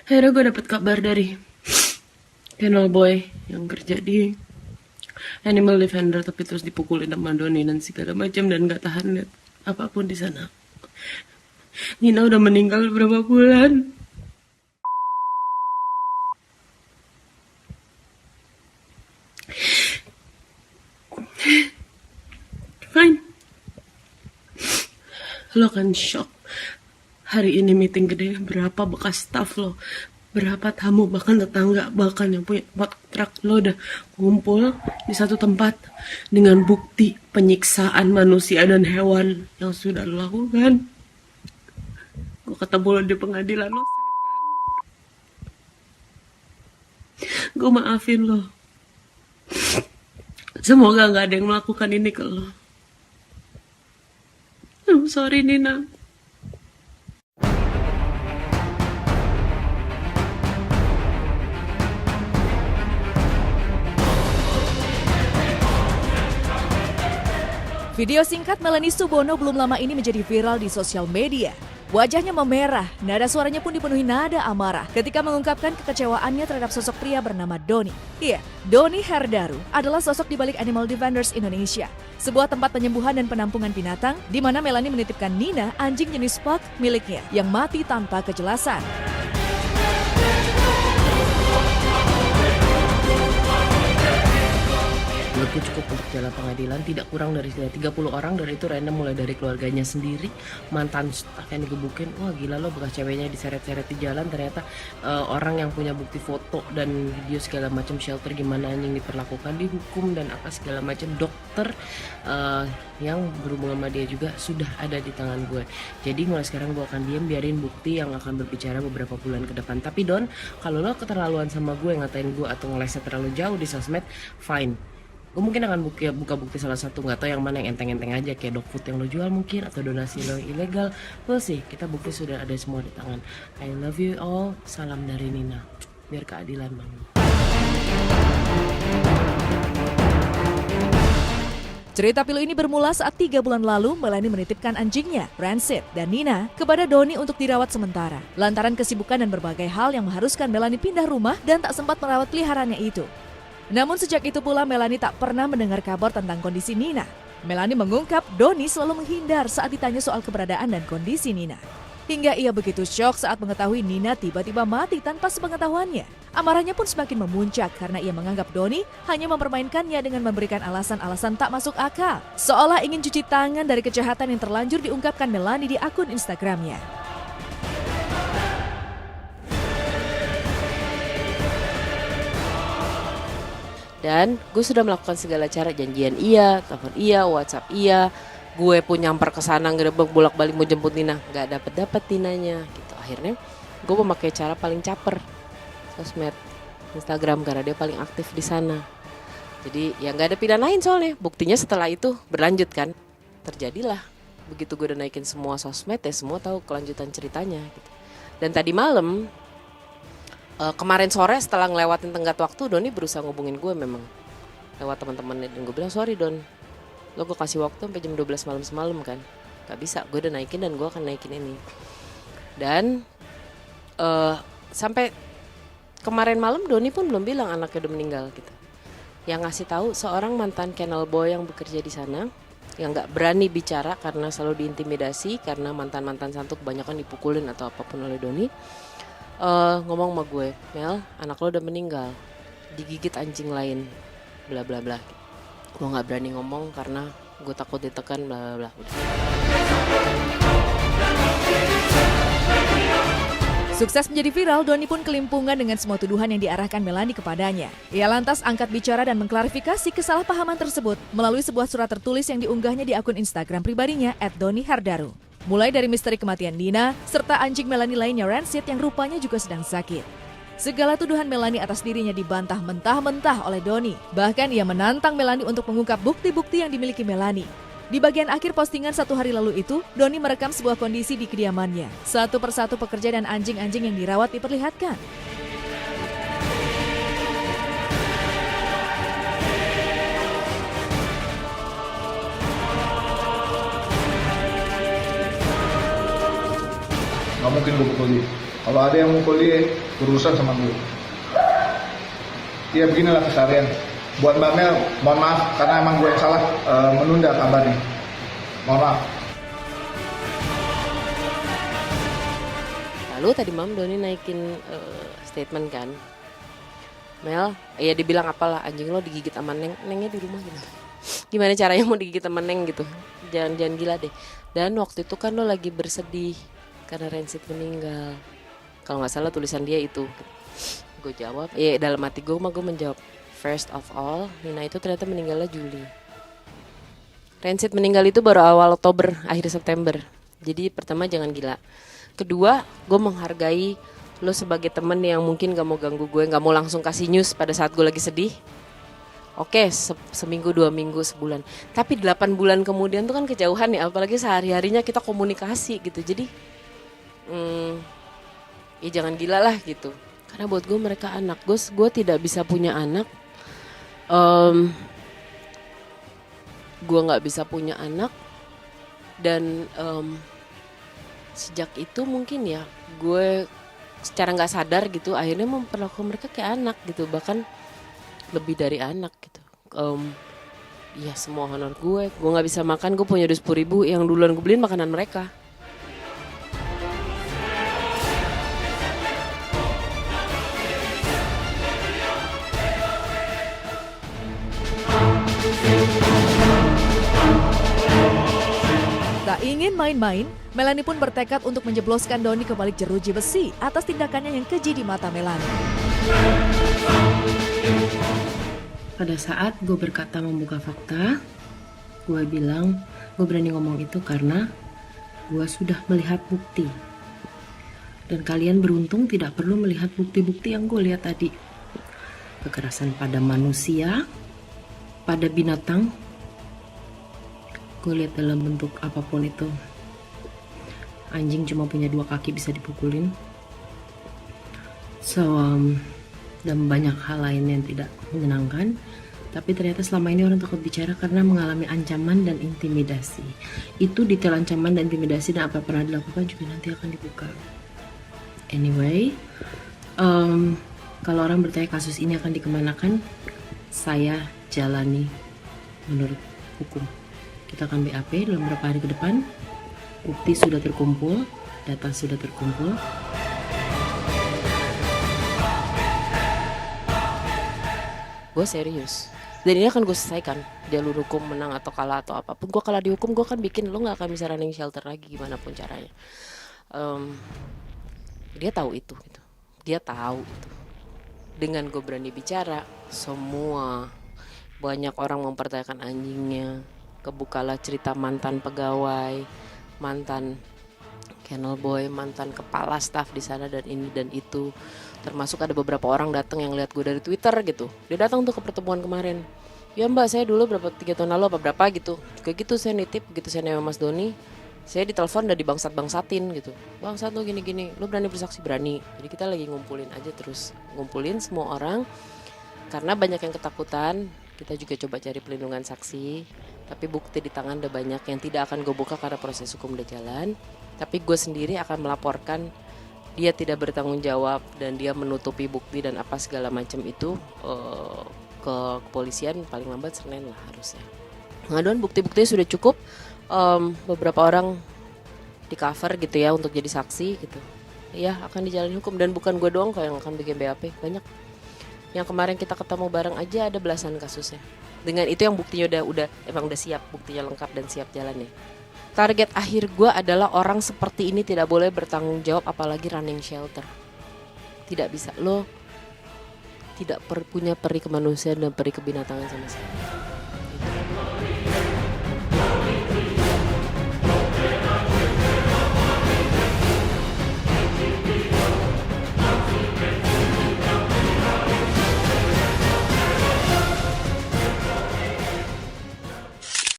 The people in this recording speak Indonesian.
Akhirnya gue dapet kabar dari Kennel Boy yang kerja di Animal Defender, tapi terus dipukulin sama Doni dan segala macam, dan gak tahan lihat apapun di sana. Nina udah meninggal berapa bulan. Fine. Lo kan shock. Hari ini meeting gede, berapa bekas staff lo, berapa tamu, bahkan tetangga, bahkan yang punya kontrak lo udah kumpul di satu tempat dengan bukti penyiksaan manusia dan hewan yang sudah lo lakukan. Gue ketemu lo di pengadilan lo. Gue maafin lo. Semoga gak ada yang melakukan ini ke lo. I'm sorry, Nina. Video singkat Melanie Subono belum lama ini menjadi viral di sosial media. Wajahnya memerah, nada suaranya pun dipenuhi nada amarah ketika mengungkapkan kekecewaannya terhadap sosok pria bernama Doni. Iya, Doni Herdaru adalah sosok di balik Animal Defenders Indonesia, sebuah tempat penyembuhan dan penampungan binatang di mana Melanie menitipkan Nina, anjing jenis pug miliknya yang mati tanpa kejelasan. Menurutku cukup untuk jalan pengadilan, tidak kurang dari 30 orang, dan itu random, mulai dari keluarganya sendiri, mantan staff yang digebukin. Wah gila lo, bekas ceweknya diseret-seret di jalan, ternyata orang yang punya bukti foto dan video segala macam, shelter gimana anjing diperlakukan, dihukum dan apa segala macam. Dokter yang berhubungan sama dia juga sudah ada di tangan gue. Jadi mulai sekarang gue akan diam, biarin bukti yang akan berbicara beberapa bulan ke depan. Tapi Don, kalau lo keterlaluan sama gue, ngatain gue atau ngeleset terlalu jauh di sosmed, fine. Gue mungkin akan buka bukti salah satu, nggak tahu yang mana, yang enteng-enteng aja kayak dog food yang lo jual mungkin, atau donasi lo yang ilegal. We'll see, kita bukti sudah ada semua di tangan. I love you all, salam dari Nina. Biar keadilan bangun. Cerita pilu ini bermula saat 3 bulan lalu Melanie menitipkan anjingnya, Rancid, dan Nina kepada Doni untuk dirawat sementara. Lantaran kesibukan dan berbagai hal yang mengharuskan Melanie pindah rumah dan tak sempat merawat peliharaannya itu. Namun sejak itu pula Melanie tak pernah mendengar kabar tentang kondisi Nina. Melanie mengungkap Doni selalu menghindar saat ditanya soal keberadaan dan kondisi Nina. Hingga ia begitu syok saat mengetahui Nina tiba-tiba mati tanpa sepengetahuannya. Amarahnya pun semakin memuncak karena ia menganggap Doni hanya mempermainkannya dengan memberikan alasan-alasan tak masuk akal. Seolah ingin cuci tangan dari kejahatan yang terlanjur diungkapkan Melanie di akun Instagramnya. Dan gue sudah melakukan segala cara, janjian iya, telepon iya, WhatsApp iya. Gue pun nyamper ke sana, ngerebek bolak-balik mau jemput Nina, nggak dapet Ninanya gitu. Akhirnya gue memakai cara paling caper, sosmed, Instagram, karena dia paling aktif di sana. Jadi ya nggak ada pilihan lain soalnya. Buktinya setelah itu berlanjut kan, terjadilah. Begitu gue udah naikin semua sosmed ya semua tahu kelanjutan ceritanya gitu. Dan tadi malam, kemarin sore setelah ngelewatin tenggat waktu, Doni berusaha ngubungin gue memang lewat teman-temannya, dan gue bilang sorry Don, lo gue kasih waktu sampai jam 12 malam semalam kan, gak bisa, gue udah naikin dan gue akan naikin ini. Dan sampai kemarin malam Doni pun belum bilang anaknya udah meninggal gitu. Yang ngasih tahu seorang mantan kennel boy yang bekerja di sana, yang nggak berani bicara karena selalu diintimidasi, karena mantan-mantan santu kebanyakan dipukulin atau apapun oleh Doni. Ngomong sama gue, Mel, anak lo udah meninggal, digigit anjing lain, bla bla bla. Gue nggak berani ngomong karena gue takut ditekan, bla bla bla. Sukses menjadi viral, Doni pun kelimpungan dengan semua tuduhan yang diarahkan Melanie kepadanya. Ia lantas angkat bicara dan mengklarifikasi kesalahpahaman tersebut melalui sebuah surat tertulis yang diunggahnya di akun Instagram pribadinya @doniherdaru. Mulai dari misteri kematian Nina, serta anjing Melanie lainnya Rancid yang rupanya juga sedang sakit. Segala tuduhan Melanie atas dirinya dibantah mentah-mentah oleh Doni. Bahkan ia menantang Melanie untuk mengungkap bukti-bukti yang dimiliki Melanie. Di bagian akhir postingan 1 hari lalu itu, Doni merekam sebuah kondisi di kediamannya. Satu persatu pekerja dan anjing-anjing yang dirawat diperlihatkan. Gak mungkin gue pukul dia. Kalau ada yang mukul dia, berurusan sama gue. Ya beginilah keseharian. Buat Mbak Mel, mohon maaf karena emang gue yang salah menunda kabarnya. Mohon maaf. Lalu tadi malam Doni naikin statement kan, Mel, ya dibilang apalah, anjing lo digigit sama Nengnya di rumah gimana? Gimana caranya mau digigit sama Neng gitu? Jangan gila deh. Dan waktu itu kan lo lagi bersedih karena Rancid meninggal. Kalau nggak salah tulisan dia itu. Gue jawab, ya dalam hati gue menjawab, first of all, Nina itu ternyata meninggalnya Juli. Rancid meninggal itu baru awal Oktober, akhir September. Jadi pertama jangan gila. Kedua, gue menghargai lo sebagai temen yang mungkin gak mau ganggu gue, gak mau langsung kasih news pada saat gue lagi sedih. Oke, seminggu, 2 minggu, sebulan. Tapi 8 bulan kemudian tuh kan kejauhan ya, apalagi sehari-harinya kita komunikasi gitu. Jadi, ya jangan gila lah gitu. Karena buat gue mereka anak. Gue tidak bisa punya anak. Gue gak bisa punya anak. Dan sejak itu mungkin ya gue secara nggak sadar gitu akhirnya memperlakukan mereka kayak anak gitu, bahkan lebih dari anak gitu. Ya semua honor gue nggak bisa makan, gue punya 10.000 yang duluan gue beliin makanan mereka. Tak ingin main-main, Melanie pun bertekad untuk menjebloskan Doni ke balik jeruji besi atas tindakannya yang keji di mata Melanie. Pada saat gue berkata membuka fakta, gue bilang gue berani ngomong itu karena gue sudah melihat bukti. Dan kalian beruntung tidak perlu melihat bukti-bukti yang gue lihat tadi. Kekerasan pada manusia, pada binatang, gue lihat dalam bentuk apapun itu. Anjing cuma punya 2 kaki bisa dipukulin. Dan banyak hal lain yang tidak menyenangkan. Tapi ternyata selama ini orang takut bicara karena mengalami ancaman dan intimidasi. Itu detail ancaman dan intimidasi dan apa pernah dilakukan juga nanti akan dibuka. Anyway, kalau orang bertanya kasus ini akan dikemanakan, saya jalani menurut hukum. Kita akan BAP dalam beberapa hari ke depan. Bukti sudah terkumpul, data sudah terkumpul. Gue serius. Dan ini akan gue selesaikan. Jalur hukum menang atau kalah atau apapun. Gue kalah di hukum, gue akan bikin lo gak akan bisa running shelter lagi gimana pun caranya. Dia tahu itu gitu. Dia tahu itu. Dengan gue berani bicara, semua banyak orang mempertanyakan anjingnya. Kebukalah cerita mantan pegawai, mantan kennel boy, mantan kepala staf di sana dan ini dan itu. Termasuk ada beberapa orang datang yang lihat gue dari Twitter gitu. Dia datang tuh ke pertemuan kemarin. Ya mbak, saya dulu 3 tahun lalu apa berapa gitu. Kayak gitu saya nitip, begitu saya nanya Mas Doni, saya ditelepon udah dibangsat-bangsatin gitu. Bangsat lo gini-gini, lo berani bersaksi? Berani. Jadi kita lagi ngumpulin aja terus. Ngumpulin semua orang. Karena banyak yang ketakutan, kita juga coba cari pelindungan saksi. Tapi bukti di tangan udah banyak yang tidak akan gue buka karena proses hukum udah jalan. Tapi gue sendiri akan melaporkan dia tidak bertanggung jawab dan dia menutupi bukti dan apa segala macam itu ke kepolisian paling lambat Senin lah harusnya. Pengaduan bukti-buktinya sudah cukup. Beberapa orang di cover gitu ya untuk jadi saksi gitu. Ya akan dijalani hukum dan bukan gue doang kok yang akan bikin BAP, banyak. Yang kemarin kita ketemu bareng aja ada belasan kasusnya. Dengan itu yang buktinya udah siap, buktinya lengkap dan siap jalan ya. Target akhir gue adalah orang seperti ini tidak boleh bertanggung jawab apalagi running shelter. Tidak bisa, lo tidak punya peri kemanusiaan dan peri kebinatangan sama sekali.